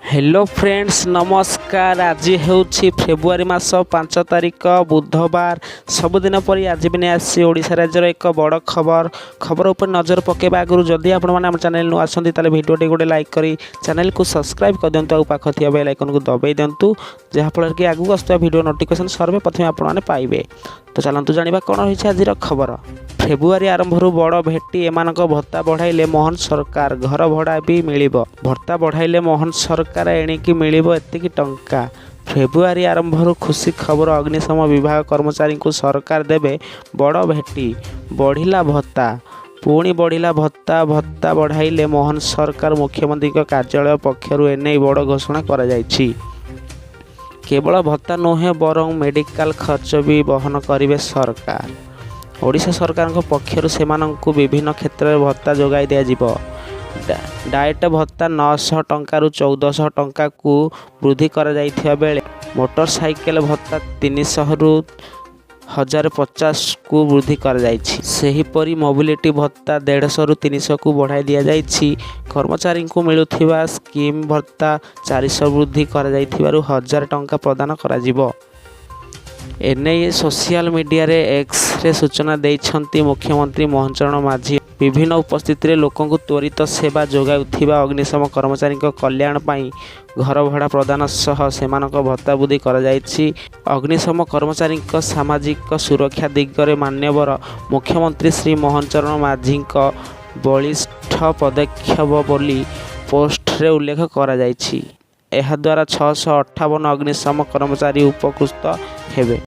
Hello friends नमस्कार। आज हूँ फेब्रुआरी मास 5 तारिख बुधवार। सबुदिन पर आज भी नहीं आसी ओडिशा राज्यर एक बड़ खबर उपर नजर पकेबा आगु जदि आपम चैनल नु आसती भिडियो गोटे लाइक करी चैनल को सब्सक्राइब कर दिंतु और पाख थी बेल आइकन को दबाई दिंतु जहाँफल कि आगू आसुवा भिडियो नोटिफिकेशन सर्वे प्रथम आपने पाइबे। तो चलतु जाना कौन रही आज खबर। फेब्रुआरी आरंभ बड़ भेटी एम भत्ता बढ़ाइले मोहन सरकार घर भड़ा भी मिल भत्ता बढ़ाइले मोहन सरकार एणिकी मिल एतिकी टंका। फेब्रुआरी आरंभ खुशी खबर अग्निशम विभाग कर्मचारी को सरकार देवे बड़ भेटी बढ़िला भत्ता पुणी बढ़िला भत्ता भत्ता बढ़ाइले मोहन सरकार मुख्यमंत्री कार्यालय पक्षर एने बड़ घोषणा करा जायछि। केवल भत्ता नुहे बरं मेडिकल खर्च भी बहन करेंगे सरकार। ओडिशा सरकार पक्षर से विभिन्न क्षेत्र में भत्ता जोगाई दिज्व। डाएट भत्ता 900 टंका 1400 टंका को वृद्धि करा जाइथिबा बेले मोटरसाइकेल भत्ता 300 रु 1050 को वृद्धि करा जाइछि। सेहीपरि मोबिलिटी भत्ता 150 रु 300 को बढ़ाई दिया जाइछि। कर्मचारी को मिलुथिबा स्कीम भत्ता 400 वृद्धि करा जाइथिबारु 1000 टंका प्रदान करा जिवो। एने सोशल मीडिया रे एक्स रे सूचना देइछंती मुख्यमंत्री मोहन माझी। विभिन्न उपस्थित लोकों को त्वरित सेवा जोगाउथिबा अग्निशम कर्मचारी कल्याण पाई घर भड़ा प्रदान सह सेमानक भत्ता वृद्धि करा जाइछि। अग्निशम कर्मचारी सामाजिक सुरक्षा दिगरे मान्यवर मुख्यमंत्री श्री मोहन माझी बलिष्ठ पदक्षेप बोली पोस्ट रे उल्लेख करा जाइछि। एहा द्वारा 658 अग्निशम कर्मचारी उपकृत हेबे।